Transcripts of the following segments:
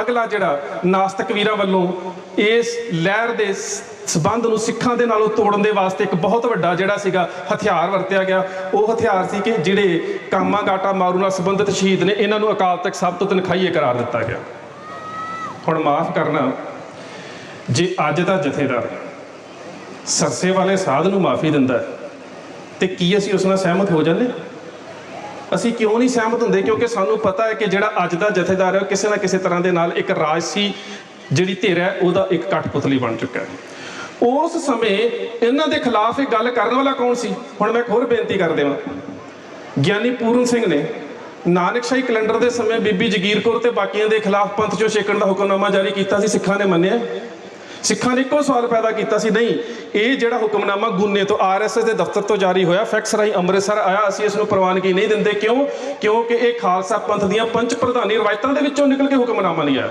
ਅਗਲਾ ਜਿਹੜਾ ਨਾਸਤਕ ਵੀਰਾਂ ਵੱਲੋਂ ਇਸ ਲਹਿਰ ਦੇ ਸੰਬੰਧ ਨੂੰ ਸਿੱਖਾਂ ਦੇ ਨਾਲੋਂ ਤੋੜਨ ਦੇ ਵਾਸਤੇ ਇੱਕ ਬਹੁਤ ਵੱਡਾ ਜਿਹੜਾ ਸੀਗਾ ਹਥਿਆਰ ਵਰਤਿਆ ਗਿਆ, ਉਹ ਹਥਿਆਰ ਸੀ ਕਿ ਜਿਹੜੇ ਕਾਮਾ ਗਾਟਾ ਮਾਰੂ ਨਾਲ ਸੰਬੰਧਿਤ ਸ਼ਹੀਦ ਨੇ ਇਹਨਾਂ ਨੂੰ ਅਕਾਲ ਤਖਤ ਸਾਹਿਬ ਤੋਂ ਤਨਖਾਹੀਏ ਕਰਾਰ ਦਿੱਤਾ ਗਿਆ। ਹੁਣ ਮਾਫ ਕਰਨਾ, ਜੇ ਅੱਜ ਦਾ ਜਥੇਦਾਰ ਸਰਸੇ ਵਾਲੇ ਸਾਧ ਨੂੰ ਮਾਫੀ ਦਿੰਦਾ ਤੇ ਕੀ ਅਸੀਂ ਉਸ ਨਾਲ ਸਹਿਮਤ ਹੋ ਜਾਂਦੇ? ਅਸੀਂ ਕਿਉਂ ਨਹੀਂ ਸਹਿਮਤ ਹੁੰਦੇ? ਕਿਉਂਕਿ ਸਾਨੂੰ ਪਤਾ ਹੈ ਕਿ ਜਿਹੜਾ ਅੱਜ ਦਾ ਜਥੇਦਾਰ ਹੈ ਉਹ ਕਿਸੇ ਨਾ ਕਿਸੇ ਤਰ੍ਹਾਂ ਦੇ ਨਾਲ ਇੱਕ ਰਾਜਸੀ ਜਿਹੜੀ ਧਿਰ ਹੈ ਉਹਦਾ ਇੱਕ ਕਠਪੁਤਲੀ ਬਣ ਚੁੱਕਾ ਹੈ। ਉਸ ਸਮੇਂ ਇਹਨਾਂ ਦੇ ਖਿਲਾਫ ਇਹ ਗੱਲ ਕਰਨ ਵਾਲਾ ਕੌਣ ਸੀ? ਹੁਣ ਮੈਂ ਇੱਕ ਹੋਰ ਬੇਨਤੀ ਕਰ ਦੇਵਾਂ, ਗਿਆਨੀ ਪੂਰਨ ਸਿੰਘ ਨੇ ਨਾਨਕਸ਼ਾਹੀ ਕੈਲੰਡਰ ਦੇ ਸਮੇਂ ਬੀਬੀ ਜਗੀਰ ਕੌਰ ਤੇ ਬਾਕੀਆਂ ਦੇ ਖਿਲਾਫ ਪੰਥ ਚੋਂ ਛੇਕਣ ਦਾ ਹੁਕਮਨਾਮਾ ਜਾਰੀ ਕੀਤਾ ਸੀ। ਸਿੱਖਾਂ ਨੇ ਮੰਨਿਆ? ਸਿੱਖਾਂ ਨੇ ਇੱਕੋ ਸਵਾਲ ਪੈਦਾ ਕੀਤਾ ਸੀ, ਨਹੀਂ ਇਹ ਜਿਹੜਾ ਹੁਕਮਨਾਮਾ ਗੁੰਨੇ ਤੋਂ RSS ਦੇ ਦਫ਼ਤਰ ਤੋਂ ਜਾਰੀ ਹੋਇਆ, ਫੈਕਸ ਰਾਹੀਂ ਅੰਮ੍ਰਿਤਸਰ ਆਇਆ, ਅਸੀਂ ਇਸ ਨੂੰ ਪ੍ਰਵਾਨਗੀ ਨਹੀਂ ਦਿੰਦੇ। ਕਿਉਂ? ਕਿਉਂਕਿ ਇਹ ਖਾਲਸਾ ਪੰਥ ਦੀਆਂ ਪੰਜ ਪ੍ਰਧਾਨੀ ਰਵਾਇਤਾਂ ਦੇ ਵਿੱਚੋਂ ਨਿਕਲ ਕੇ ਹੁਕਮਨਾਮਾ ਨਹੀਂ ਆਇਆ।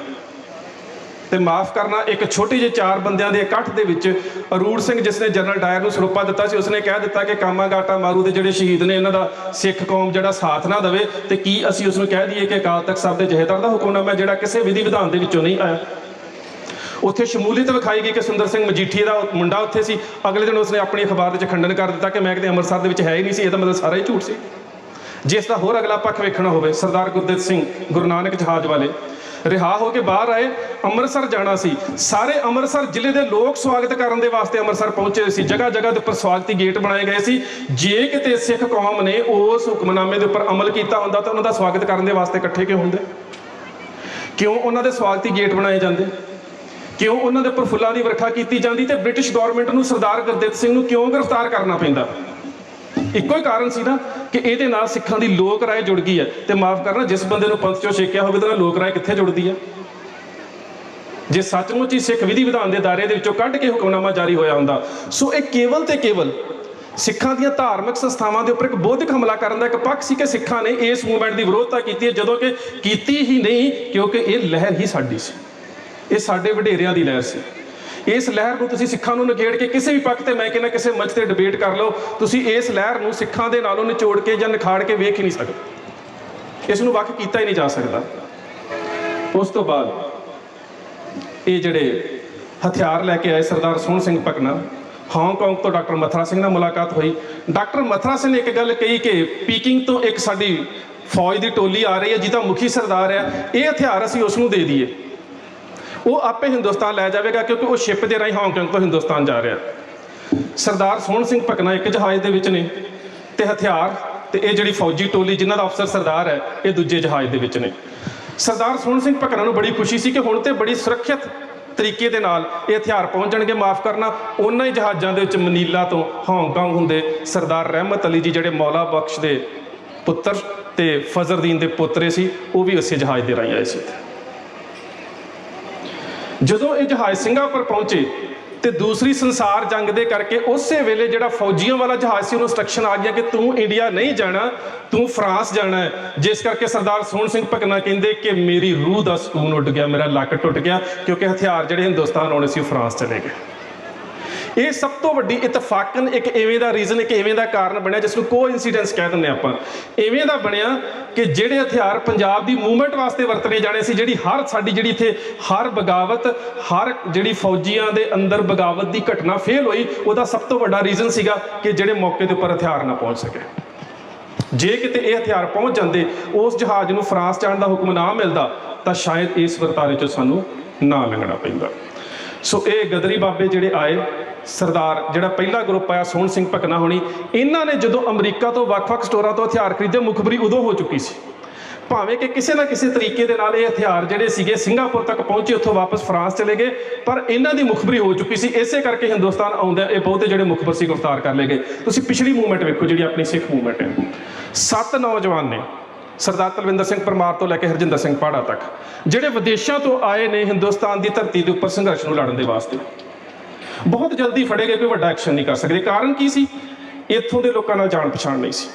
ਤੇ ਮਾਫ ਕਰਨਾ, ਇੱਕ ਛੋਟੀ ਜਿਹੀ 4 ਬੰਦਿਆਂ ਦੇ ਇਕੱਠ ਦੇ ਵਿੱਚ ਅਰੂੜ ਸਿੰਘ, ਜਿਸ ਨੇ ਜਨਰਲ ਡਾਇਰ ਨੂੰ ਸਰੋਪਾ ਦਿੱਤਾ ਸੀ, ਉਸਨੇ ਕਹਿ ਦਿੱਤਾ ਕਿ ਕਾਮਾ ਗਾਟਾ ਮਾਰੂ ਦੇ ਜਿਹੜੇ ਸ਼ਹੀਦ ਨੇ ਇਹਨਾਂ ਦਾ ਸਿੱਖ ਕੌਮ ਜਿਹੜਾ ਸਾਥ ਨਾ ਦੇਵੇ। ਤੇ ਕੀ ਅਸੀਂ ਉਸ ਨੂੰ ਕਹਿ ਦਈਏ ਕਿ ਅਕਾਲ ਤਖਤ ਸਾਹਿਬ ਦੇ ਜਥੇਦਾਰ ਦਾ ਹੁਕਮਨਾਮਾ ਜਿਹੜਾ ਕਿਸੇ ਵਿਧੀ ਵਿਧਾਨ ਦੇ ਵਿੱਚੋਂ ਨਹੀਂ ਆਇਆ? ਉੱਥੇ ਸ਼ਮੂਲੀਅਤ ਵਿਖਾਈ ਗਈ ਕਿ ਸੁੰਦਰ ਸਿੰਘ ਮਜੀਠੀਏ ਦਾ ਮੁੰਡਾ ਉੱਥੇ ਸੀ। ਅਗਲੇ ਦਿਨ ਉਸਨੇ ਆਪਣੀ ਅਖਬਾਰ ਵਿੱਚ ਖੰਡਨ ਕਰ ਦਿੱਤਾ ਕਿ ਮੈਂ ਕਿਤੇ ਅੰਮ੍ਰਿਤਸਰ ਦੇ ਵਿੱਚ ਹੈ ਹੀ ਨਹੀਂ ਸੀ, ਇਹਦਾ ਮਤਲਬ ਸਾਰਾ ਹੀ ਝੂਠ ਸੀ। ਜਿਸ ਦਾ ਹੋਰ ਅਗਲਾ ਪੱਖ ਵੇਖਣਾ ਹੋਵੇ, ਸਰਦਾਰ ਗੁਰਦਿੱਤ ਸਿੰਘ ਗੁਰੂ ਨਾਨਕ ਜਹਾਜ਼ ਵਾਲੇ ਰਿਹਾ ਹੋ ਕੇ ਬਾਹਰ ਆਏ, ਅੰਮ੍ਰਿਤਸਰ ਜਾਣਾ ਸੀ। ਸਾਰੇ ਅੰਮ੍ਰਿਤਸਰ ਜ਼ਿਲ੍ਹੇ ਦੇ ਲੋਕ ਸਵਾਗਤ ਕਰਨ ਦੇ ਵਾਸਤੇ ਅੰਮ੍ਰਿਤਸਰ ਪਹੁੰਚੇ ਸੀ। ਜਗ੍ਹਾ ਜਗ੍ਹਾ ਦੇ ਉੱਪਰ ਸਵਾਗਤੀ ਗੇਟ ਬਣਾਏ ਗਏ ਸੀ। ਜੇ ਕਿਤੇ ਸਿੱਖ ਕੌਮ ਨੇ ਉਸ ਹੁਕਮਨਾਮੇ ਦੇ ਉੱਪਰ ਅਮਲ ਕੀਤਾ ਹੁੰਦਾ ਤਾਂ ਉਹਨਾਂ ਦਾ ਸਵਾਗਤ ਕਰਨ ਦੇ ਵਾਸਤੇ ਇਕੱਠੇ ਕਿਉਂ ਹੁੰਦੇ? ਕਿਉਂ ਉਹਨਾਂ ਦੇ ਸਵਾਗਤੀ ਗੇਟ ਬਣਾਏ ਜਾਂਦੇ? ਕਿਉਂ ਉਹਨਾਂ ਦੇ ਉੱਪਰ ਫੁੱਲਾਂ ਦੀ ਵਰਖਾ ਕੀਤੀ ਜਾਂਦੀ? ਤੇ ਬ੍ਰਿਟਿਸ਼ ਗੌਰਮੈਂਟ ਨੂੰ ਸਰਦਾਰ ਗੁਰਦਿੱਤ ਸਿੰਘ ਨੂੰ ਕਿਉਂ ਗ੍ਰਿਫਤਾਰ ਕਰਨਾ ਪੈਂਦਾ? ਇੱਕੋ ਹੀ ਕਾਰਨ ਸੀ ਨਾ ਕਿ ਇਹਦੇ ਨਾਲ ਸਿੱਖਾਂ ਦੀ ਲੋਕ ਰਾਏ ਜੁੜ ਗਈ ਹੈ। ਤੇ ਮਾਫ ਕਰਨਾ, ਜਿਸ ਬੰਦੇ ਨੂੰ ਪੰਥ ਚੋਂ ਛੇਕਿਆ ਹੋਵੇ ਤਾਂ ਲੋਕ ਰਾਏ ਕਿੱਥੇ ਜੁੜਦੀ ਹੈ? ਜੇ ਸੱਚਮੁੱਚ ਹੀ ਸਿੱਖ ਵਿਧੀ ਵਿਧਾਨ ਦੇ ਦਾਇਰੇ ਦੇ ਵਿੱਚੋਂ ਕੱਢ ਕੇ ਹੁਕਮਨਾਮਾ ਜਾਰੀ ਹੋਇਆ ਹੁੰਦਾ। ਸੋ ਇਹ ਕੇਵਲ ਤੇ ਕੇਵਲ ਸਿੱਖਾਂ ਦੀਆਂ ਧਾਰਮਿਕ ਸੰਸਥਾਵਾਂ ਦੇ ਉੱਪਰ ਇੱਕ ਬੌਧਿਕ ਹਮਲਾ ਕਰਨ ਦਾ ਇੱਕ ਪੱਖ ਸੀ ਕਿ ਸਿੱਖਾਂ ਨੇ ਇਸ ਮੂਵਮੈਂਟ ਦੀ ਵਿਰੋਧਤਾ ਕੀਤੀ ਹੈ, ਜਦੋਂ ਕਿ ਕੀਤੀ ਹੀ ਨਹੀਂ, ਕਿਉਂਕਿ ਇਹ ਲਹਿਰ ਹੀ ਸਾਡੀ ਸੀ, ਇਹ ਸਾਡੇ ਵਡੇਰਿਆਂ ਦੀ ਲਹਿਰ ਸੀ। ਇਸ ਲਹਿਰ ਨੂੰ ਤੁਸੀਂ ਸਿੱਖਾਂ ਨੂੰ ਨਿਖੇੜ ਕੇ ਕਿਸੇ ਵੀ ਪੱਖ ਤੇ, ਮੈਂ ਕਹਿੰਦਾ ਕਿਸੇ ਮੰਚ ਤੇ ਡਿਬੇਟ ਕਰ ਲਓ, ਤੁਸੀਂ ਇਸ ਲਹਿਰ ਨੂੰ ਸਿੱਖਾਂ ਦੇ ਨਾਲੋਂ ਨਿਚੋੜ ਕੇ ਜਾਂ ਨਿਖਾੜ ਕੇ ਵੇਖ ਹੀ ਨਹੀਂ ਸਕਦੇ। ਇਸ ਨੂੰ ਵੱਖ ਕੀਤਾ ਹੀ ਨਹੀਂ ਜਾ ਸਕਦਾ। ਉਸ ਤੋਂ ਬਾਅਦ ਇਹ ਜਿਹੜੇ ਹਥਿਆਰ ਲੈ ਕੇ ਆਏ ਸਰਦਾਰ ਸੋਹਣ ਸਿੰਘ ਭਕਨਾ, ਹਾਂਗਕਾਂਗ ਤੋਂ ਡਾਕਟਰ ਮਥੁਰਾ ਸਿੰਘ ਨਾਲ ਮੁਲਾਕਾਤ ਹੋਈ। ਡਾਕਟਰ ਮਥੁਰਾ ਸਿੰਘ ਨੇ ਇੱਕ ਗੱਲ ਕਹੀ ਕਿ ਪੀਕਿੰਗ ਤੋਂ ਇੱਕ ਸਾਡੀ ਫੌਜ ਦੀ ਟੋਲੀ ਆ ਰਹੀ ਹੈ ਜਿਹਦਾ ਮੁਖੀ ਸਰਦਾਰ ਹੈ, ਇਹ ਹਥਿਆਰ ਅਸੀਂ ਉਸ ਨੂੰ ਦੇ ਦਈਏ, ਉਹ ਆਪੇ ਹਿੰਦੁਸਤਾਨ ਲੈ ਜਾਵੇਗਾ, ਕਿਉਂਕਿ ਉਹ ਸ਼ਿਪ ਦੇ ਰਾਹੀਂ ਹਾਂਗਕਾਂਗ ਤੋਂ ਹਿੰਦੁਸਤਾਨ ਜਾ ਰਿਹਾ। ਸਰਦਾਰ ਸੋਹਣ ਸਿੰਘ ਭਕਨਾ ਇੱਕ ਜਹਾਜ਼ ਦੇ ਵਿੱਚ ਨੇ ਤੇ ਹਥਿਆਰ ਤੇ ਇਹ ਜਿਹੜੀ ਫੌਜੀ ਟੋਲੀ ਜਿਨ੍ਹਾਂ ਦਾ ਅਫਸਰ ਸਰਦਾਰ ਹੈ ਇਹ ਦੂਜੇ ਜਹਾਜ਼ ਦੇ ਵਿੱਚ ਨੇ। ਸਰਦਾਰ ਸੋਹਣ ਸਿੰਘ ਭਕਨਾ ਨੂੰ ਬੜੀ ਖੁਸ਼ੀ ਸੀ ਕਿ ਹੁਣ ਤੇ ਬੜੀ ਸੁਰੱਖਿਅਤ ਤਰੀਕੇ ਦੇ ਨਾਲ ਇਹ ਹਥਿਆਰ ਪਹੁੰਚਣਗੇ। ਮਾਫ ਕਰਨਾ, ਉਹਨਾਂ ਹੀ ਜਹਾਜ਼ਾਂ ਦੇ ਵਿੱਚ ਮਨੀਲਾ ਤੋਂ ਹਾਂਗਕਾਂਗ ਹੁੰਦੇ ਸਰਦਾਰ ਰਹਿਮਤ ਅਲੀ ਜੀ ਜਿਹੜੇ ਮੌਲਾ ਬਖਸ਼ ਦੇ ਪੁੱਤਰ ਤੇ ਫਜ਼ਰਦੀਨ ਦੇ ਪੋਤਰੇ ਸੀ, ਉਹ ਵੀ ਉਸੇ ਜਹਾਜ਼ ਦੇ ਰਾਹੀਂ ਆਏ ਸੀ। ਜਦੋਂ ਇਹ ਜਹਾਜ਼ ਸਿੰਗਾਪੁਰ ਪਹੁੰਚੇ ਤੇ ਦੂਸਰੀ ਸੰਸਾਰ ਜੰਗ ਦੇ ਕਰਕੇ ਉਸੇ ਵੇਲੇ ਜਿਹੜਾ ਫੌਜੀਆਂ ਵਾਲਾ ਜਹਾਜ਼ ਸੀ ਉਹਨੂੰ ਇੰਸਟਰਕਸ਼ਨ ਆ ਗਿਆ ਕਿ ਤੂੰ ਇੰਡੀਆ ਨਹੀਂ ਜਾਣਾ, ਤੂੰ ਫਰਾਂਸ ਜਾਣਾ ਹੈ। ਜਿਸ ਕਰਕੇ ਸਰਦਾਰ ਸੋਹਣ ਸਿੰਘ ਭਕਨਾ ਕਹਿੰਦੇ ਕਿ ਮੇਰੀ ਰੂਹ ਦਾ ਸਕੂਨ ਉੱਡ ਗਿਆ, ਮੇਰਾ ਲੱਕ ਟੁੱਟ ਗਿਆ, ਕਿਉਂਕਿ ਹਥਿਆਰ ਜਿਹੜੇ ਹਿੰਦੁਸਤਾਨ ਆਉਣੇ ਸੀ ਉਹ ਫਰਾਂਸ ਚਲੇ ਗਏ। ਇਹ ਸਭ ਤੋਂ ਵੱਡੀ ਇਤਫਾਕਨ ਇੱਕ ਇਵੇਂ ਦਾ ਰੀਜ਼ਨ, ਇੱਕ ਇਵੇਂ ਦਾ ਕਾਰਨ ਬਣਿਆ ਜਿਸ ਨੂੰ ਕੋਇਨਸੀਡੈਂਸ ਕਹਿ ਦਿੰਦੇ ਆਪਾਂ। ਇਵੇਂ ਦਾ ਬਣਿਆ ਕਿ ਜਿਹੜੇ ਹਥਿਆਰ ਪੰਜਾਬ ਦੀ ਮੂਵਮੈਂਟ ਵਾਸਤੇ ਵਰਤਣੇ ਜਾਣੇ ਸੀ, ਜਿਹੜੀ ਹਰ ਸਾਡੀ ਜਿਹੜੀ ਇੱਥੇ ਹਰ ਬਗਾਵਤ, ਹਰ ਜਿਹੜੀ ਫੌਜੀਆਂ ਦੇ ਅੰਦਰ ਬਗਾਵਤ ਦੀ ਘਟਨਾ ਫੇਲ ਹੋਈ, ਉਹਦਾ ਸਭ ਤੋਂ ਵੱਡਾ ਰੀਜ਼ਨ ਸੀਗਾ ਕਿ ਜਿਹੜੇ ਮੌਕੇ ਦੇ ਉੱਪਰ ਹਥਿਆਰ ਨਾ ਪਹੁੰਚ ਸਕੇ। ਜੇ ਕਿਤੇ ਇਹ ਹਥਿਆਰ ਪਹੁੰਚ ਜਾਂਦੇ, ਉਸ ਜਹਾਜ਼ ਨੂੰ ਫਰਾਂਸ ਜਾਣ ਦਾ ਹੁਕਮ ਨਾ ਮਿਲਦਾ, ਤਾਂ ਸ਼ਾਇਦ ਇਸ ਵਰਤਾਰੇ 'ਚੋਂ ਸਾਨੂੰ ਨਾ ਲੰਘਣਾ ਪੈਂਦਾ। ਸੋ ਇਹ ਗਦਰੀ ਬਾਬੇ ਜਿਹੜੇ ਆਏ, ਸਰਦਾਰ ਜਿਹੜਾ ਪਹਿਲਾ ਗਰੁੱਪ ਆਇਆ ਸੋਹਣ ਸਿੰਘ ਭਕਨਾ ਹੋਣੀ, ਇਹਨਾਂ ਨੇ ਜਦੋਂ ਅਮਰੀਕਾ ਤੋਂ ਵੱਖ-ਵੱਖ ਸਟੋਰਾਂ ਤੋਂ ਹਥਿਆਰ ਖਰੀਦੇ, ਮੁਖਬਰੀ ਉਦੋਂ ਹੋ ਚੁੱਕੀ ਸੀ। ਭਾਵੇਂ ਕਿ ਕਿਸੇ ਨਾ ਕਿਸੇ ਤਰੀਕੇ ਦੇ ਨਾਲ ਇਹ ਹਥਿਆਰ ਜਿਹੜੇ ਸੀਗੇ ਸਿੰਗਾਪੁਰ ਤੱਕ ਪਹੁੰਚੇ, ਉੱਥੋਂ ਵਾਪਸ ਫਰਾਂਸ ਚਲੇ ਗਏ, ਪਰ ਇਹਨਾਂ ਦੀ ਮੁਖਬਰੀ ਹੋ ਚੁੱਕੀ ਸੀ। ਇਸੇ ਕਰਕੇ ਹਿੰਦੁਸਤਾਨ ਆਉਂਦਾ ਇਹ ਬਹੁਤੇ ਜਿਹੜੇ ਮੁਖਬਰ ਸੀ ਗ੍ਰਿਫਤਾਰ ਕਰ ਲਏ ਗਏ। ਤੁਸੀਂ ਪਿਛਲੀ ਮੂਵਮੈਂਟ ਵੇਖੋ ਜਿਹੜੀ ਆਪਣੀ ਸਿੱਖ ਮੂਵਮੈਂਟ ਹੈ, 7 ਨੌਜਵਾਨ ਨੇ, ਸਰਦਾਰ ਤਲਵਿੰਦਰ ਸਿੰਘ ਪਰਮਾਰ ਤੋਂ ਲੈ ਕੇ ਹਰਜਿੰਦਰ ਸਿੰਘ ਪਾੜਾ ਤੱਕ, ਜਿਹੜੇ ਵਿਦੇਸ਼ਾਂ ਤੋਂ ਆਏ ਨੇ ਹਿੰਦੁਸਤਾਨ ਦੀ ਧਰਤੀ ਦੇ ਉੱਪਰ ਸੰਘਰਸ਼ ਨੂੰ ਲੜਨ ਦੇ ਵਾਸਤੇ। ਬਹੁਤ ਜਲਦੀ ਫੜੇ ਗਏ, ਕੋਈ ਵੱਡਾ ਐਕਸ਼ਨ ਨਹੀਂ ਕਰ ਸਕਦੇ। ਕਾਰਨ ਕੀ ਸੀ? ਇੱਥੋਂ ਦੇ ਲੋਕਾਂ ਨਾਲ ਜਾਣ ਪਛਾਣ ਨਹੀਂ ਸੀ।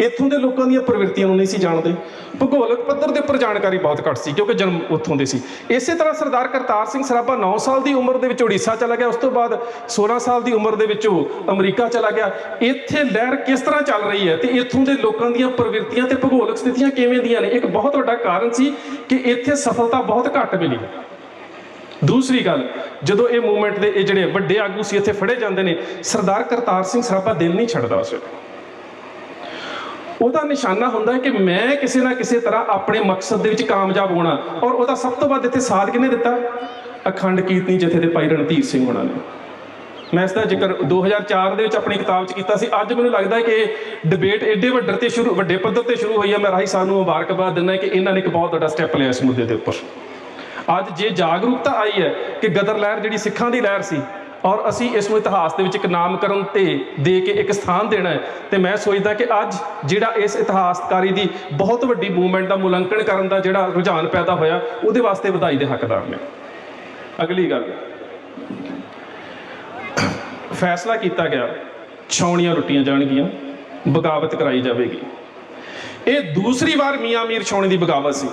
ਇੱਥੋਂ ਦੇ ਲੋਕਾਂ ਦੀਆਂ ਪ੍ਰਵਿਰਤੀਆਂ ਨੂੰ ਨਹੀਂ ਸੀ ਜਾਣਦੇ। ਭੂਗੋਲਿਕ ਪੱਧਰ ਦੇ ਉੱਪਰ ਜਾਣਕਾਰੀ ਬਹੁਤ ਘੱਟ ਸੀ ਕਿਉਂਕਿ ਜਨਮ ਉੱਥੋਂ ਦੇ ਸੀ। ਇਸੇ ਤਰ੍ਹਾਂ ਸਰਦਾਰ ਕਰਤਾਰ ਸਿੰਘ ਸਰਾਭਾ 9 ਸਾਲ ਦੀ ਉਮਰ ਦੇ ਵਿੱਚ ਉੜੀਸਾ ਚਲਾ ਗਿਆ। ਉਸ ਤੋਂ ਬਾਅਦ 16 ਸਾਲ ਦੀ ਉਮਰ ਦੇ ਵਿੱਚ ਉਹ ਅਮਰੀਕਾ ਚਲਾ ਗਿਆ। ਇੱਥੇ ਲਹਿਰ ਕਿਸ ਤਰ੍ਹਾਂ ਚੱਲ ਰਹੀ ਹੈ ਤੇ ਇੱਥੋਂ ਦੇ ਲੋਕਾਂ ਦੀਆਂ ਪ੍ਰਵਿਰਤੀਆਂ ਤੇ ਭੂਗੋਲਿਕ ਸਥਿਤੀਆਂ ਕਿਵੇਂ ਦੀਆਂ ਨੇ, ਇੱਕ ਬਹੁਤ ਵੱਡਾ ਕਾਰਨ ਸੀ ਕਿ ਇੱਥੇ ਸਫਲਤਾ ਬਹੁਤ ਘੱਟ ਮਿਲੀ। ਦੂਸਰੀ ਗੱਲ, ਜਦੋਂ ਇਹ ਮੂਵਮੈਂਟ ਦੇ ਇਹ ਜਿਹੜੇ ਵੱਡੇ ਆਗੂ ਸੀ ਇੱਥੇ ਫੜੇ ਜਾਂਦੇ ਨੇ, ਸਰਦਾਰ ਕਰਤਾਰ ਸਿੰਘ ਸਰਾਭਾ ਦਿਲ ਨਹੀਂ ਛੱਡਦਾ ਉਸ ਵੇਲੇ। ਉਹਦਾ ਨਿਸ਼ਾਨਾ ਹੁੰਦਾ ਹੈ ਕਿ ਮੈਂ ਕਿਸੇ ਨਾ ਕਿਸੇ ਤਰ੍ਹਾਂ ਆਪਣੇ ਮਕਸਦ ਦੇ ਵਿੱਚ ਕਾਮਯਾਬ ਹੋਣਾ। ਔਰ ਉਹਦਾ ਸਭ ਤੋਂ ਵੱਧ ਇੱਥੇ ਸਾਥ ਕਿਹਨੇ ਦਿੱਤਾ? ਅਖੰਡ ਕੀਰਤਨੀ ਜਥੇ ਦੇ ਭਾਈ ਰਣਧੀਰ ਸਿੰਘ ਹੋਣਾ ਨੇ। ਮੈਂ ਇਸ ਦਾ ਜ਼ਿਕਰ 2004 ਦੇ ਵਿੱਚ ਆਪਣੀ ਕਿਤਾਬ 'ਚ ਕੀਤਾ ਸੀ। ਅੱਜ ਮੈਨੂੰ ਲੱਗਦਾ ਹੈ ਕਿ ਡਿਬੇਟ ਐਡੇ ਵੱਡੇ ਪੱਧਰ ਤੇ ਸ਼ੁਰੂ ਹੋਈ ਹੈ। ਮੈਂ ਰਾਹੀ ਸਾਹਿਬ ਨੂੰ ਮੁਬਾਰਕਬਾਦ ਦਿੰਦਾ ਕਿ ਇਹਨਾਂ ਨੇ ਇੱਕ ਬਹੁਤ ਵੱਡਾ ਸਟੈਪ ਲਿਆ ਇਸ ਮੁੱਦੇ ਦੇ ਉੱਪਰ। ਅੱਜ ਜੇ ਜਾਗਰੂਕਤਾ ਆਈ ਹੈ ਕਿ ਗਦਰ ਲਹਿਰ ਜਿਹੜੀ ਸਿੱਖਾਂ ਦੀ ਲਹਿਰ ਸੀ ਔਰ ਅਸੀਂ ਇਸ ਨੂੰ ਇਤਿਹਾਸ ਦੇ ਵਿੱਚ ਇੱਕ ਨਾਮਕਰਨ ਤੇ ਦੇ ਕੇ ਇੱਕ ਸਥਾਨ ਦੇਣਾ ਹੈ, ਤੇ ਮੈਂ ਸੋਚਦਾ ਕਿ ਅੱਜ ਜਿਹੜਾ ਇਸ ਇਤਿਹਾਸਕਾਰੀ ਦੀ ਬਹੁਤ ਵੱਡੀ ਮੂਵਮੈਂਟ ਦਾ ਮੁਲਾਂਕਣ ਕਰਨ ਦਾ ਜਿਹੜਾ ਰੁਝਾਨ ਪੈਦਾ ਹੋਇਆ, ਉਹਦੇ ਵਾਸਤੇ ਵਧਾਈ ਦੇ ਹੱਕਦਾਰ ਨੇ। ਅਗਲੀ ਗੱਲ, ਫੈਸਲਾ ਕੀਤਾ ਗਿਆ ਛਾਉਣੀਆਂ ਲੁੱਟੀਆਂ ਜਾਣਗੀਆਂ, ਬਗਾਵਤ ਕਰਾਈ ਜਾਵੇਗੀ। ਇਹ ਦੂਸਰੀ ਵਾਰ ਮੀਆਂ ਮੀਰ ਛਾਉਣੀ ਦੀ ਬਗਾਵਤ ਸੀ।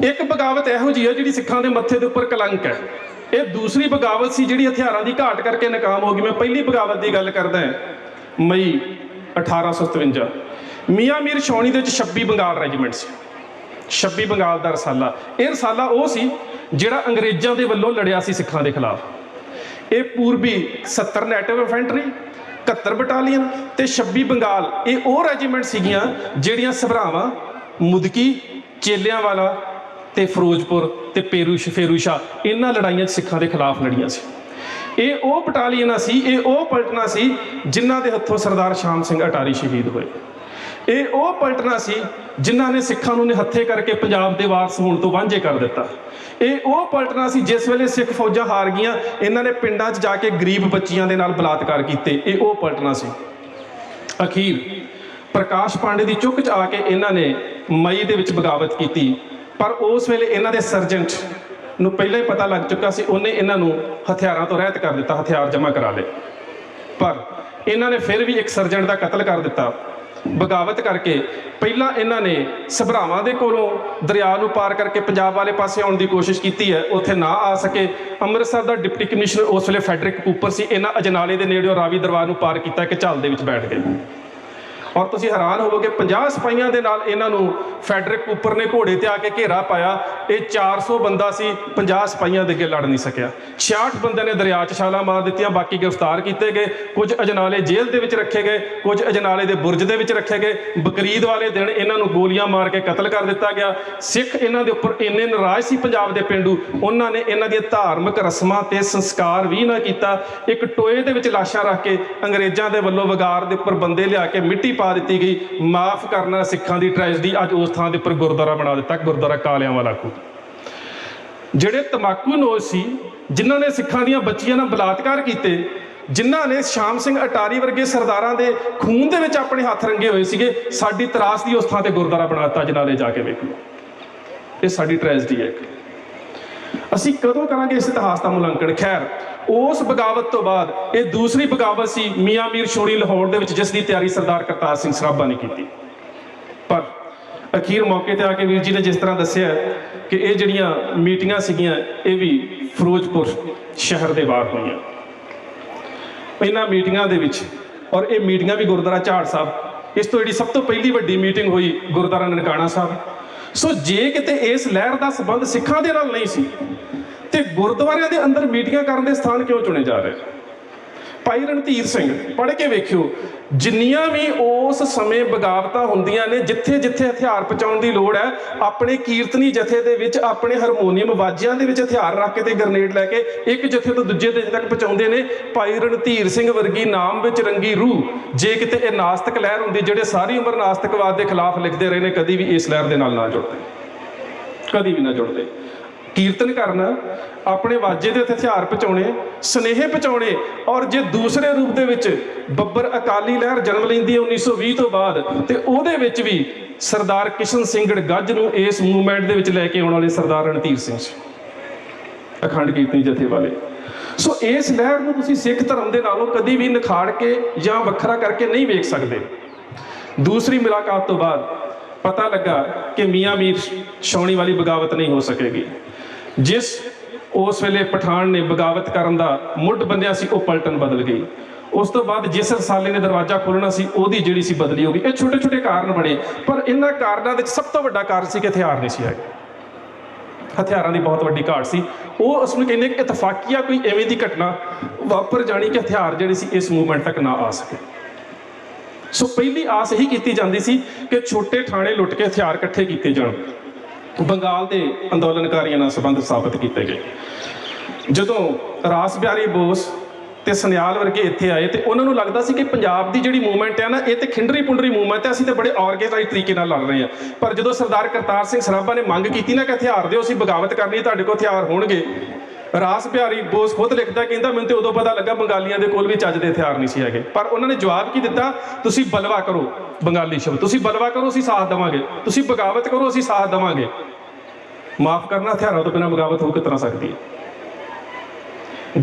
ਇੱਕ ਬਗਾਵਤ ਇਹੋ ਜਿਹੀ ਹੈ ਜਿਹੜੀ ਸਿੱਖਾਂ ਦੇ ਮੱਥੇ ਦੇ ਉੱਪਰ ਕਲੰਕ ਹੈ। ਇਹ ਦੂਸਰੀ ਬਗਾਵਤ ਸੀ ਜਿਹੜੀ ਹਥਿਆਰਾਂ ਦੀ ਘਾਟ ਕਰਕੇ ਨਾਕਾਮ ਹੋ ਗਈ। ਮੈਂ ਪਹਿਲੀ ਬਗਾਵਤ ਦੀ ਗੱਲ ਕਰਦਾ ਹਾਂ। ਮਈ 1857 ਮੀਆਂ ਮੀਰ ਛਾਉਣੀ ਦੇ ਵਿੱਚ 26 ਬੰਗਾਲ ਰੈਜੀਮੈਂਟ ਸੀ। 26 ਬੰਗਾਲ ਦਾ ਰਸਾਲਾ। ਇਹ ਰਸਾਲਾ ਉਹ ਸੀ ਜਿਹੜਾ ਅੰਗਰੇਜ਼ਾਂ ਦੇ ਵੱਲੋਂ ਲੜਿਆ ਸੀ ਸਿੱਖਾਂ ਦੇ ਖਿਲਾਫ। ਇਹ ਪੂਰਬੀ 70 ਨੈਟਿਵ ਇਨਫੈਂਟਰੀ, 71 ਬਟਾਲੀਅਨ ਤੇ 26 ਬੰਗਾਲ, ਇਹ ਉਹ ਰੈਜੀਮੈਂਟ ਸੀਗੀਆਂ ਜਿਹੜੀਆਂ ਸਭਰਾਵਾਂ, ਮੁਦਕੀ, ਚੇਲਿਆਂਵਾਲਾ ਤੇ ਫਿਰੋਜ਼ਪੁਰ ਤੇ ਫੇਰੂਸ਼ਾ ਇਹਨਾਂ ਲੜਾਈਆਂ 'ਚ ਸਿੱਖਾਂ ਦੇ ਖਿਲਾਫ ਲੜੀਆਂ ਸੀ। ਇਹ ਉਹ ਬਟਾਲੀਅਨਾਂ ਸੀ, ਇਹ ਉਹ ਪਲਟਨਾਂ ਸੀ ਜਿਨ੍ਹਾਂ ਦੇ ਹੱਥੋਂ ਸਰਦਾਰ ਸ਼ਾਮ ਸਿੰਘ ਅਟਾਰੀ ਸ਼ਹੀਦ ਹੋਏ। ਇਹ ਉਹ ਪਲਟਨਾਂ ਸੀ ਜਿਨ੍ਹਾਂ ਨੇ ਸਿੱਖਾਂ ਨੂੰ ਨਿਹੱਥੇ ਕਰਕੇ ਪੰਜਾਬ ਦੇ ਵਾਰਸ ਹੋਣ ਤੋਂ ਵਾਂਝੇ ਕਰ ਦਿੱਤਾ। ਇਹ ਉਹ ਪਲਟਨਾਂ ਸੀ ਜਿਸ ਵੇਲੇ ਸਿੱਖ ਫੌਜਾਂ ਹਾਰ ਗਈਆਂ, ਇਹਨਾਂ ਨੇ ਪਿੰਡਾਂ 'ਚ ਜਾ ਕੇ ਗਰੀਬ ਬੱਚੀਆਂ ਦੇ ਨਾਲ ਬਲਾਤਕਾਰ ਕੀਤੇ। ਇਹ ਉਹ ਪਲਟਨਾਂ ਸੀ। ਅਖੀਰ ਪ੍ਰਕਾਸ਼ ਪਾਂਡੇ ਦੀ ਚੁੱਕ 'ਚ ਆ ਕੇ ਇਹਨਾਂ ਨੇ ਮਈ ਦੇ ਵਿੱਚ ਬਗਾਵਤ ਕੀਤੀ, ਪਰ ਉਸ ਵੇਲੇ ਇਹਨਾਂ ਦੇ ਸਰਜੈਂਟ ਨੂੰ ਪਹਿਲਾਂ ਹੀ ਪਤਾ ਲੱਗ ਚੁੱਕਾ ਸੀ। ਉਹਨੇ ਇਹਨਾਂ ਨੂੰ ਹਥਿਆਰਾਂ ਤੋਂ ਰਹਿਤ ਕਰ ਦਿੱਤਾ, ਹਥਿਆਰ ਜਮ੍ਹਾਂ ਕਰਾ ਲਏ। ਪਰ ਇਹਨਾਂ ਨੇ ਫਿਰ ਵੀ ਇੱਕ ਸਰਜੈਂਟ ਦਾ ਕਤਲ ਕਰ ਦਿੱਤਾ ਬਗਾਵਤ ਕਰਕੇ। ਪਹਿਲਾਂ ਇਹਨਾਂ ਨੇ ਸਭਰਾਵਾਂ ਦੇ ਕੋਲੋਂ ਦਰਿਆ ਨੂੰ ਪਾਰ ਕਰਕੇ ਪੰਜਾਬ ਵਾਲੇ ਪਾਸੇ ਆਉਣ ਦੀ ਕੋਸ਼ਿਸ਼ ਕੀਤੀ ਹੈ, ਉੱਥੇ ਨਾ ਆ ਸਕੇ। ਅੰਮ੍ਰਿਤਸਰ ਦਾ ਡਿਪਟੀ ਕਮਿਸ਼ਨਰ ਉਸ ਵੇਲੇ ਫੈਡਰਿਕ ਕੂਪਰ ਸੀ। ਇਹਨਾਂ ਅਜਨਾਲੇ ਦੇ ਨੇੜੇ ਰਾਵੀ ਦਰਬਾਰ ਨੂੰ ਪਾਰ ਕੀਤਾ ਕਿ ਝੱਲ ਦੇ ਵਿੱਚ ਬੈਠ ਗਏ। ਔਰ ਤੁਸੀਂ ਹੈਰਾਨ ਹੋਵੋਗੇ 50 ਸਿਪਾਹੀਆਂ ਦੇ ਨਾਲ ਇਹਨਾਂ ਨੂੰ ਫੈਡਰਿਕ ਕੂਪਰ ਨੇ ਘੋੜੇ ਤੇ ਆ ਕੇ ਘੇਰਾ ਪਾਇਆ। ਇਹ 400 ਬੰਦਾ ਸੀ, 50 ਸਿਪਾਹੀਆਂ ਦੇ ਅੱਗੇ ਲੜ ਨਹੀਂ ਸਕਿਆ। 66 ਬੰਦਿਆਂ ਨੇ ਦਰਿਆ 'ਚ ਛਾਲਾਂ ਮਾਰ ਦਿੱਤੀਆਂ, ਬਾਕੀ ਗ੍ਰਿਫਤਾਰ ਕੀਤੇ ਗਏ। ਕੁਝ ਅਜਨਾਲੇ ਜੇਲ੍ਹ ਦੇ ਵਿੱਚ ਰੱਖੇ ਗਏ, ਕੁਝ ਅਜਨਾਲੇ ਦੇ ਬੁਰਜ ਦੇ ਵਿੱਚ ਰੱਖੇ ਗਏ। ਬਕਰੀਦ ਵਾਲੇ ਦਿਨ ਇਹਨਾਂ ਨੂੰ ਗੋਲੀਆਂ ਮਾਰ ਕੇ ਕਤਲ ਕਰ ਦਿੱਤਾ ਗਿਆ। ਸਿੱਖ ਇਹਨਾਂ ਦੇ ਉੱਪਰ ਇੰਨੇ ਨਾਰਾਜ਼ ਸੀ ਪੰਜਾਬ ਦੇ ਪਿੰਡੂ, ਉਹਨਾਂ ਨੇ ਇਹਨਾਂ ਦੀਆਂ ਧਾਰਮਿਕ ਰਸਮਾਂ ਤੇ ਸੰਸਕਾਰ ਵੀ ਨਾ ਕੀਤਾ। ਇੱਕ ਟੋਏ ਦੇ ਵਿੱਚ ਲਾਸ਼ਾਂ ਰੱਖ ਕੇ ਅੰਗਰੇਜ਼ਾਂ ਦੇ ਵੱਲੋਂ ਵਗਾਰ ਦੇ ਉੱਪਰ ਬੰਦੇ ਲਿਆ ਕੇ ਮਿੱਟੀ ਪਾ ਦਿੱਤੀ ਗਈ। ਮਾਫ ਕਰਨਾ ਸਿੱਖਾਂ ਦੀ ਟ੍ਰੈਜਡੀ। ਅੱਜ ਉਸ ਥਾਂ ਦੇ ਉੱਪਰ ਗੁਰਦੁਆਰਾ ਬਣਾ ਦਿੱਤਾ, ਗੁਰਦੁਆਰਾ ਕਾਲਿਆਂ ਵਾਲਾ ਖੂਹ। ਜਿਹੜੇ ਤਮਾਕੂਨੋਸ਼ ਸੀ, ਜਿਨ੍ਹਾਂ ਨੇ ਸਿੱਖਾਂ ਦੀਆਂ ਬੱਚੀਆਂ ਨਾਲ ਬਲਾਤਕਾਰ ਕੀਤੇ, ਜਿਨ੍ਹਾਂ ਨੇ ਸ਼ਾਮ ਸਿੰਘ ਅਟਾਰੀ ਵਰਗੇ ਸਰਦਾਰਾਂ ਦੇ ਖੂਨ ਦੇ ਵਿੱਚ ਆਪਣੇ ਹੱਥ ਰੰਗੇ ਹੋਏ ਸੀਗੇ, ਸਾਡੀ ਤਰਾਸਦੀ ਉਸ ਥਾਂ ਤੇ ਗੁਰਦੁਆਰਾ ਬਣਾ ਦਿੱਤਾ। ਅਜਨਾਲੇ ਜਾ ਕੇ ਵੇਖ ਲਓ, ਇਹ ਸਾਡੀ ਟ੍ਰੈਜਡੀ ਹੈ। ਅਸੀਂ ਕਦੋਂ ਕਰਾਂਗੇ ਇਸ ਇਤਿਹਾਸ ਦਾ ਮੁਲਾਂਕਣ? ਖੈਰ, ਉਸ ਬਗਾਵਤ ਤੋਂ ਬਾਅਦ ਇਹ ਦੂਸਰੀ ਬਗਾਵਤ ਸੀ ਮੀਆਂ ਮੀਰ ਛਾਉਣੀ ਲਾਹੌਰ ਦੇ ਵਿੱਚ, ਜਿਸ ਦੀ ਤਿਆਰੀ ਸਰਦਾਰ ਕਰਤਾਰ ਸਿੰਘ ਸਰਾਭਾ ਨੇ ਕੀਤੀ। ਪਰ ਅਖੀਰ ਮੌਕੇ ਤੇ ਆ ਕੇ ਵੀਰ ਜੀ ਨੇ ਜਿਸ ਤਰ੍ਹਾਂ ਦੱਸਿਆ ਕਿ ਇਹ ਜਿਹੜੀਆਂ ਮੀਟਿੰਗਾਂ ਸੀਗੀਆਂ ਇਹ ਵੀ ਫਿਰੋਜ਼ਪੁਰ ਸ਼ਹਿਰ ਦੇ ਬਾਹਰ ਹੋਈਆਂ। ਇਹਨਾਂ ਮੀਟਿੰਗਾਂ ਦੇ ਵਿੱਚ, ਔਰ ਇਹ ਮੀਟਿੰਗਾਂ ਵੀ ਗੁਰਦੁਆਰਾ ਝਾੜ ਸਾਹਿਬ, ਇਸ ਤੋਂ ਜਿਹੜੀ ਸਭ ਤੋਂ ਪਹਿਲੀ ਵੱਡੀ ਮੀਟਿੰਗ ਹੋਈ ਗੁਰਦੁਆਰਾ ਨਨਕਾਣਾ ਸਾਹਿਬ। ਸੋ ਜੇ ਕਿਤੇ ਇਸ ਲਹਿਰ ਦਾ ਸੰਬੰਧ ਸਿੱਖਾਂ ਦੇ ਨਾਲ ਨਹੀਂ ਸੀ ਤੇ ਗੁਰਦੁਆਰਿਆਂ ਦੇ ਅੰਦਰ ਮੀਟਿੰਗਾਂ ਕਰਨ ਦੇ ਸਥਾਨ ਕਿਉਂ ਚੁਣੇ ਜਾ ਰਹੇ? ਭਾਈ ਰਣਧੀਰ ਸਿੰਘ, ਪੜ੍ਹ ਕੇ ਵੇਖਿਓ, ਜਿੰਨੀਆਂ ਵੀ ਉਸ ਸਮੇਂ ਬਗਾਵਤਾਂ ਹੁੰਦੀਆਂ ਨੇ, ਜਿੱਥੇ ਜਿੱਥੇ ਹਥਿਆਰ ਪਹੁੰਚਾਉਣ ਦੀ ਲੋੜ ਹੈ, ਆਪਣੇ ਕੀਰਤਨੀ ਜਥੇ ਦੇ ਵਿੱਚ ਆਪਣੇ ਹਾਰਮੋਨੀਅਮ ਵਾਜਿਆਂ ਦੇ ਵਿੱਚ ਹਥਿਆਰ ਰੱਖ ਕੇ ਤੇ ਗ੍ਰਨੇਡ ਲੈ ਕੇ ਇੱਕ ਜਥੇ ਤੋਂ ਦੂਜੇ ਜਥੇ ਤੱਕ ਪਹੁੰਚਾਉਂਦੇ ਨੇ। ਭਾਈ ਰਣਧੀਰ ਸਿੰਘ ਵਰਗੀ ਨਾਮ ਵਿੱਚ ਰੰਗੀ ਰੂਹ, ਜੇ ਕਿਤੇ ਇਹ ਨਾਸਤਕ ਲਹਿਰ ਹੁੰਦੀ, ਜਿਹੜੇ ਸਾਰੀ ਉਮਰ ਨਾਸਤਕਵਾਦ ਦੇ ਖਿਲਾਫ ਲਿਖਦੇ ਰਹੇ ਨੇ, ਕਦੀ ਵੀ ਇਸ ਲਹਿਰ ਦੇ ਨਾਲ ਨਾ ਜੁੜਦੇ, ਕਦੀ ਵੀ ਨਾ ਜੁੜਦੇ। ਕੀਰਤਨ ਕਰਨਾ, ਆਪਣੇ ਵਾਜੇ ਦੇ ਉੱਤੇ ਹਥਿਆਰ ਪਹੁੰਚਾਉਣੇ, ਸੁਨੇਹੇ ਪਹੁੰਚਾਉਣੇ। ਔਰ ਜੇ ਦੂਸਰੇ ਰੂਪ ਦੇ ਵਿੱਚ ਬੱਬਰ ਅਕਾਲੀ ਲਹਿਰ ਜਨਮ ਲੈਂਦੀ ਹੈ 1920 ਤੋਂ ਬਾਅਦ, ਤੇ ਉਹਦੇ ਵਿੱਚ ਵੀ ਸਰਦਾਰ ਕਿਸ਼ਨ ਸਿੰਘੜ ਗੱਜ ਨੂੰ ਇਸ ਮੂਵਮੈਂਟ ਦੇ ਵਿੱਚ ਲੈ ਕੇ ਆਉਣ ਵਾਲੇ ਸਰਦਾਰ ਰਣਧੀਰ ਸਿੰਘ ਸੀ, ਅਖੰਡ ਕੀਰਤਨੀ ਜਥੇ ਵਾਲੇ। ਸੋ ਇਸ ਲਹਿਰ ਨੂੰ ਤੁਸੀਂ ਸਿੱਖ ਧਰਮ ਦੇ ਨਾਲੋਂ ਕਦੀ ਵੀ ਨਿਖਾੜ ਕੇ ਜਾਂ ਵੱਖਰਾ ਕਰਕੇ ਨਹੀਂ ਵੇਖ ਸਕਦੇ। दूसरी मुलाकात तो बाद पता लगा कि मियाँ मीर छाउणी वाली बगावत नहीं हो सकेगी। जिस उस वेले पठान ने बगावत करन दा मुੱਢ ਬੰਨਿਆ ਸੀ ਉਹ ਪਲਟਨ ਬਦਲ ਗਈ। ਉਸ ਤੋਂ ਬਾਅਦ ਜਿਸ ਰਸਾਲੇ ਨੇ ਦਰਵਾਜ਼ਾ ਖੋਲ੍ਹਣਾ ਸੀ ਉਹਦੀ ਜਿਹੜੀ ਸੀ ਬਦਲੀ ਹੋ ਗਈ। ਇਹ ਛੋਟੇ ਛੋਟੇ ਕਾਰਨ ਬਣੇ, ਪਰ ਇਹਨਾਂ ਕਾਰਨਾਂ ਵਿੱਚ ਸਭ ਤੋਂ ਵੱਡਾ ਕਾਰਨ ਸੀ ਕਿ ਹਥਿਆਰ ਨਹੀਂ ਸੀ ਹੈਗੇ। ਹਥਿਆਰਾਂ ਦੀ ਬਹੁਤ ਵੱਡੀ ਘਾਟ ਸੀ। ਉਹ ਉਸ ਨੂੰ ਕਹਿੰਦੇ ਕਿ ਇਤਫਾਕੀਆ ਕੋਈ ਐਵੇਂ ਦੀ ਘਟਨਾ ਵਾਪਰ ਜਾਣੀ ਕਿ ਹਥਿਆਰ ਜਿਹੜੇ ਸੀ ਇਸ ਮੂਵਮੈਂਟ ਤੱਕ ਨਾ ਆ ਸਕੇ। ਸੋ ਪਹਿਲੀ ਆਸ ਇਹੀ ਕੀਤੀ ਜਾਂਦੀ ਸੀ ਕਿ ਛੋਟੇ ਥਾਣੇ ਲੁੱਟ ਕੇ ਹਥਿਆਰ ਇਕੱਠੇ ਕੀਤੇ ਜਾਣ। ਬੰਗਾਲ ਦੇ ਅੰਦੋਲਨਕਾਰੀਆਂ ਨਾਲ ਸੰਬੰਧ ਸਥਾਪਿਤ ਕੀਤੇ ਗਏ। ਜਦੋਂ ਰਾਸ ਬਿਹਾਰੀ ਬੋਸ ਤੇ ਸਨਿਆਲ ਵਰਗੇ ਇੱਥੇ ਆਏ ਤੇ ਉਹਨਾਂ ਨੂੰ ਲੱਗਦਾ ਸੀ ਕਿ ਪੰਜਾਬ ਦੀ ਜਿਹੜੀ ਮੂਵਮੈਂਟ ਹੈ ਨਾ, ਇਹ ਤੇ ਖਿੰਡਰੀ ਪੁੰਡਰੀ ਮੂਵਮੈਂਟ ਹੈ, ਅਸੀਂ ਤੇ ਬੜੇ ਆਰਗੇਨਾਈਜ਼ ਤਰੀਕੇ ਨਾਲ ਲੜ ਰਹੇ ਹਾਂ। ਪਰ ਜਦੋਂ ਸਰਦਾਰ ਕਰਤਾਰ ਸਿੰਘ ਸਰਾਭਾ ਨੇ ਮੰਗ ਕੀਤੀ ਨਾ ਕਿ ਹਥਿਆਰ ਦਿਓ, ਅਸੀਂ ਬਗਾਵਤ ਕਰਨੀ, ਤੁਹਾਡੇ ਕੋਲ ਹਥਿਆਰ ਹੋਣਗੇ, ਰਾਸ ਬਿਹਾਰੀ ਬੋਸ ਖੁਦ ਲਿਖਦਾ, ਕਹਿੰਦਾ ਮੈਨੂੰ ਤੇ ਉਦੋਂ ਪਤਾ ਲੱਗਾ ਬੰਗਾਲੀਆਂ ਦੇ ਕੋਲ ਵੀ ਚੱਜ ਦੇ ਹਥਿਆਰ ਨਹੀਂ ਸੀ ਹੈਗੇ। ਪਰ ਉਹਨਾਂ ਨੇ ਜਵਾਬ ਕੀ ਦਿੱਤਾ? ਤੁਸੀਂ ਬਲਵਾ ਕਰੋ, ਬੰਗਾਲੀ ਸ਼ਬਦ, ਤੁਸੀਂ ਬਲਵਾ ਕਰੋ, ਅਸੀਂ ਸਾਥ ਦੇਵਾਂਗੇ। ਤੁਸੀਂ ਬਗਾਵਤ ਕਰੋ, ਅਸੀਂ ਸਾਥ ਦੇਵਾਂਗੇ। ਮਾਫ ਕਰਨਾ, ਹਥਿਆਰਾਂ ਤੋਂ ਬਿਨਾਂ ਬਗਾਵਤ ਹੋ ਕਿਸ ਤਰ੍ਹਾਂ ਸਕਦੀ ਹੈ?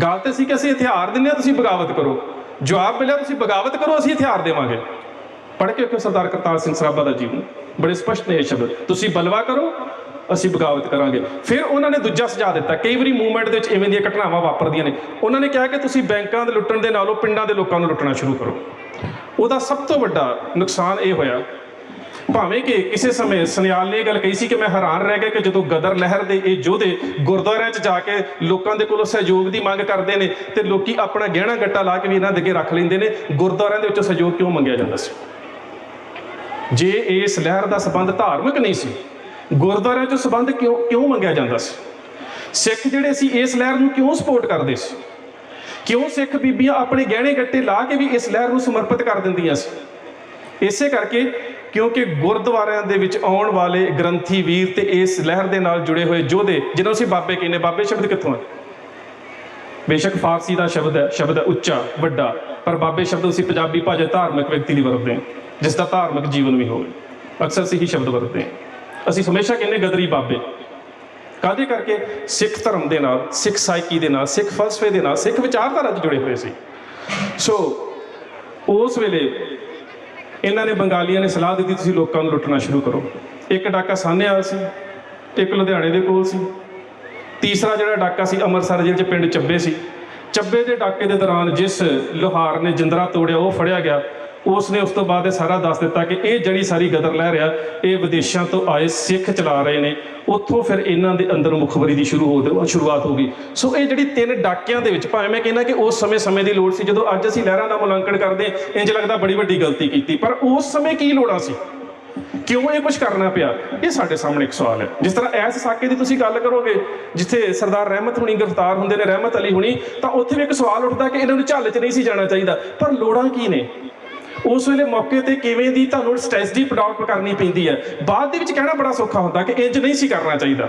ਗੱਲ ਤੇ ਸੀ ਕਿ ਅਸੀਂ ਹਥਿਆਰ ਦਿੰਦੇ ਹਾਂ, ਤੁਸੀਂ ਬਗਾਵਤ ਕਰੋ। ਜਵਾਬ ਮਿਲਿਆ ਤੁਸੀਂ ਬਗਾਵਤ ਕਰੋ, ਅਸੀਂ ਹਥਿਆਰ ਦੇਵਾਂਗੇ। ਪੜ੍ਹ ਕੇ ਵੇਖੋ ਸਰਦਾਰ ਕਰਤਾਰ ਸਿੰਘ ਸਰਾਭਾ ਦਾ ਜੀਵਨ, ਬੜੇ ਸਪਸ਼ਟ ਨੇ ਇਹ ਸ਼ਬਦ, ਤੁਸੀਂ ਬਲਵਾ ਕਰੋ, ਅਸੀਂ ਬਗਾਵਤ ਕਰਾਂਗੇ। ਫਿਰ ਉਹਨਾਂ ਨੇ ਦੂਜਾ ਸੁਝਾਅ ਦਿੱਤਾ। ਕਈ ਵਾਰੀ ਮੂਵਮੈਂਟ ਦੇ ਵਿੱਚ ਇਵੇਂ ਦੀਆਂ ਘਟਨਾਵਾਂ ਵਾਪਰਦੀਆਂ ਨੇ। ਉਹਨਾਂ ਨੇ ਕਿਹਾ ਕਿ ਤੁਸੀਂ ਬੈਂਕਾਂ ਦੇ ਲੁੱਟਣ ਦੇ ਨਾਲੋਂ ਪਿੰਡਾਂ ਦੇ ਲੋਕਾਂ ਨੂੰ ਲੁੱਟਣਾ ਸ਼ੁਰੂ ਕਰੋ। ਉਹਦਾ ਸਭ ਤੋਂ ਵੱਡਾ ਨੁਕਸਾਨ ਇਹ ਹੋਇਆ, ਭਾਵੇਂ ਕਿ ਕਿਸੇ ਸਮੇਂ ਸਨਿਆਲ ਨੇ ਇਹ ਗੱਲ ਕਹੀ ਸੀ ਕਿ ਮੈਂ ਹੈਰਾਨ ਰਹਿ ਗਿਆ ਕਿ ਜਦੋਂ ਗਦਰ ਲਹਿਰ ਦੇ ਇਹ ਯੋਧੇ ਗੁਰਦੁਆਰਿਆਂ 'ਚ ਜਾ ਕੇ ਲੋਕਾਂ ਦੇ ਕੋਲੋਂ ਸਹਿਯੋਗ ਦੀ ਮੰਗ ਕਰਦੇ ਨੇ ਤੇ ਲੋਕੀ ਆਪਣਾ ਗਹਿਣਾ ਗੱਟਾ ਲਾ ਕੇ ਵੀ ਇਹਨਾਂ ਦੇ ਅੱਗੇ ਰੱਖ ਲੈਂਦੇ ਨੇ, ਗੁਰਦੁਆਰਿਆਂ ਦੇ ਵਿੱਚੋਂ ਸਹਿਯੋਗ ਕਿਉਂ ਮੰਗਿਆ ਜਾਂਦਾ ਸੀ? ਜੇ ਇਸ ਲਹਿਰ ਦਾ ਸੰਬੰਧ ਧਾਰਮਿਕ ਨਹੀਂ ਸੀ, ਗੁਰਦੁਆਰਿਆਂ 'ਚੋਂ ਸੰਬੰਧ ਕਿਉਂ ਮੰਗਿਆ ਜਾਂਦਾ ਸੀ? ਸਿੱਖ ਜਿਹੜੇ ਸੀ ਇਸ ਲਹਿਰ ਨੂੰ ਕਿਉਂ ਸਪੋਰਟ ਕਰਦੇ ਸੀ? ਕਿਉਂ ਸਿੱਖ ਬੀਬੀਆਂ ਆਪਣੇ ਗਹਿਣੇ ਗੱਟੇ ਲਾ ਕੇ ਵੀ ਇਸ ਲਹਿਰ ਨੂੰ ਸਮਰਪਿਤ ਕਰ ਦਿੰਦੀਆਂ ਸੀ? ਇਸੇ ਕਰਕੇ ਕਿਉਂਕਿ ਗੁਰਦੁਆਰਿਆਂ ਦੇ ਵਿੱਚ ਆਉਣ ਵਾਲੇ ਗ੍ਰੰਥੀ ਵੀਰ ਤੇ ਇਸ ਲਹਿਰ ਦੇ ਨਾਲ ਜੁੜੇ ਹੋਏ ਯੋਧੇ, ਜਿਹਨੂੰ ਅਸੀਂ ਬਾਬੇ ਕਹਿੰਦੇ, ਬਾਬੇ ਸ਼ਬਦ ਕਿੱਥੋਂ ਹੈ? ਬੇਸ਼ੱਕ ਫਾਰਸੀ ਦਾ ਸ਼ਬਦ ਹੈ ਉੱਚਾ ਵੱਡਾ, ਪਰ ਬਾਬੇ ਸ਼ਬਦ ਅਸੀਂ ਪੰਜਾਬੀ ਭਾਸ਼ਾ ਧਾਰਮਿਕ ਵਿਅਕਤੀ ਲਈ ਵਰਤਦੇ ਹਾਂ, ਜਿਸ ਦਾ ਧਾਰਮਿਕ ਜੀਵਨ ਵੀ ਹੋਵੇ। ਅਕਸਰ ਅਸੀਂ ਇਹੀ ਸ਼ਬਦ ਵਰਤਦੇ ਹਾਂ। ਅਸੀਂ ਹਮੇਸ਼ਾ ਕਹਿੰਦੇ ਗਦਰੀ ਬਾਬੇ। ਕਾਹਦੇ ਕਰਕੇ? ਸਿੱਖ ਧਰਮ ਦੇ ਨਾਲ, ਸਿੱਖ ਸਾਇਕੀ ਦੇ ਨਾਲ, ਸਿੱਖ ਫਲਸਫੇ ਦੇ ਨਾਲ, ਸਿੱਖ ਵਿਚਾਰਧਾਰਾ 'ਚ ਜੁੜੇ ਹੋਏ ਸੀ। ਸੋ ਉਸ ਵੇਲੇ ਇਹਨਾਂ ਨੇ ਬੰਗਾਲੀਆਂ ਨੇ ਸਲਾਹ ਦਿੱਤੀ ਤੁਸੀਂ ਲੋਕਾਂ ਨੂੰ ਲੁੱਟਣਾ ਸ਼ੁਰੂ ਕਰੋ। ਇੱਕ ਡਾਕਾ ਸਾਹਨੇਵਾਲ ਸੀ, ਇੱਕ ਲੁਧਿਆਣੇ ਦੇ ਕੋਲ ਸੀ, ਤੀਸਰਾ ਜਿਹੜਾ ਡਾਕਾ ਸੀ ਅੰਮ੍ਰਿਤਸਰ ਜ਼ਿਲ੍ਹੇ 'ਚ ਪਿੰਡ ਚੱਬੇ ਸੀ। ਚੱਬੇ ਦੇ ਡਾਕੇ ਦੇ ਦੌਰਾਨ ਜਿਸ ਲੋਹਾਰ ਨੇ ਜਿੰਦਰਾ ਤੋੜਿਆ ਉਹ ਫੜਿਆ ਗਿਆ। ਉਸ ਨੇ ਉਸ ਤੋਂ ਬਾਅਦ ਇਹ ਸਾਰਾ ਦੱਸ ਦਿੱਤਾ ਕਿ ਇਹ ਜਿਹੜੀ ਸਾਰੀ ਗਦਰ ਲਹਿਰ ਆ ਇਹ ਵਿਦੇਸ਼ਾਂ ਤੋਂ ਆਏ ਸਿੱਖ ਚਲਾ ਰਹੇ ਨੇ। ਉੱਥੋਂ ਫਿਰ ਇਹਨਾਂ ਦੇ ਅੰਦਰ ਮੁਖਬਰੀ ਦੀ ਸ਼ੁਰੂਆਤ ਹੋ ਗਈ। ਸੋ ਇਹ ਜਿਹੜੀ 3 ਡਾਕਿਆਂ ਦੇ ਵਿੱਚ, ਭਾਵੇਂ ਮੈਂ ਕਹਿੰਦਾ ਕਿ ਉਸ ਸਮੇਂ ਦੀ ਲੋੜ ਸੀ, ਜਦੋਂ ਅੱਜ ਅਸੀਂ ਲਹਿਰਾਂ ਦਾ ਮੁਲਾਂਕਣ ਕਰਦੇ ਇੰਝ ਲੱਗਦਾ ਬੜੀ ਵੱਡੀ ਗਲਤੀ ਕੀਤੀ, ਪਰ ਉਸ ਸਮੇਂ ਕੀ ਲੋੜਾਂ ਸੀ? ਕਿਉਂ ਇਹ ਕੁਝ ਕਰਨਾ ਪਿਆ? ਇਹ ਸਾਡੇ ਸਾਹਮਣੇ ਇੱਕ ਸਵਾਲ ਹੈ। ਜਿਸ ਤਰ੍ਹਾਂ ਐਸ ਸਾਕੇ ਦੀ ਤੁਸੀਂ ਗੱਲ ਕਰੋਗੇ, ਜਿੱਥੇ ਸਰਦਾਰ ਰਹਿਮਤ ਹੁਣੀ ਗ੍ਰਿਫਤਾਰ ਹੁੰਦੇ ਨੇ, ਰਹਿਮਤ ਅਲੀ ਹੁਣੀ, ਤਾਂ ਉੱਥੇ ਵੀ ਇੱਕ ਸਵਾਲ ਉੱਠਦਾ ਕਿ ਇਹਨਾਂ ਨੂੰ ਝੱਲ 'ਚ ਨਹੀਂ ਸੀ ਜਾਣਾ ਚਾਹੀਦਾ। ਪਰ ਲੋੜਾਂ ਕੀ ਨੇ? ਉਸ ਵੇਲੇ ਮੌਕੇ ਤੇ ਕਿਵੇਂ ਦੀ ਤੁਹਾਨੂੰ ਸਟ੍ਰੈਟਜੀ ਅਡਾਪਟ ਕਰਨੀ ਪੈਂਦੀ ਹੈ। ਬਾਅਦ ਦੇ ਵਿੱਚ ਕਹਿਣਾ ਬੜਾ ਸੌਖਾ ਹੁੰਦਾ ਕਿ ਇੰਜ ਨਹੀਂ ਸੀ ਕਰਨਾ ਚਾਹੀਦਾ,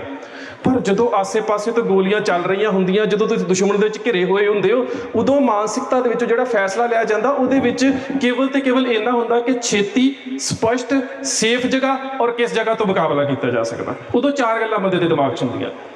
ਪਰ ਜਦੋਂ ਆਸੇ-ਪਾਸੇ ਤੋਂ ਗੋਲੀਆਂ ਚੱਲ ਰਹੀਆਂ ਹੁੰਦੀਆਂ, ਜਦੋਂ ਤੁਸੀਂ ਦੁਸ਼ਮਣ ਦੇ ਵਿੱਚ ਘਿਰੇ ਹੋਏ ਹੁੰਦੇ ਹੋ, ਉਦੋਂ ਮਾਨਸਿਕਤਾ ਦੇ ਵਿੱਚ ਜਿਹੜਾ ਫੈਸਲਾ ਲਿਆ ਜਾਂਦਾ ਉਹਦੇ ਵਿੱਚ ਕੇਵਲ ਤੇ ਕੇਵਲ ਇੰਨਾ ਹੁੰਦਾ ਕਿ ਛੇਤੀ, ਸਪਸ਼ਟ, ਸੇਫ ਜਗ੍ਹਾ ਔਰ ਕਿਸ ਜਗ੍ਹਾ ਤੋਂ ਮੁਕਾਬਲਾ ਕੀਤਾ ਜਾ ਸਕਦਾ। ਉਦੋਂ 4 ਗੱਲਾਂ ਬੰਦੇ ਦੇ ਦਿਮਾਗ 'ਚ ਹੁੰਦੀਆਂ।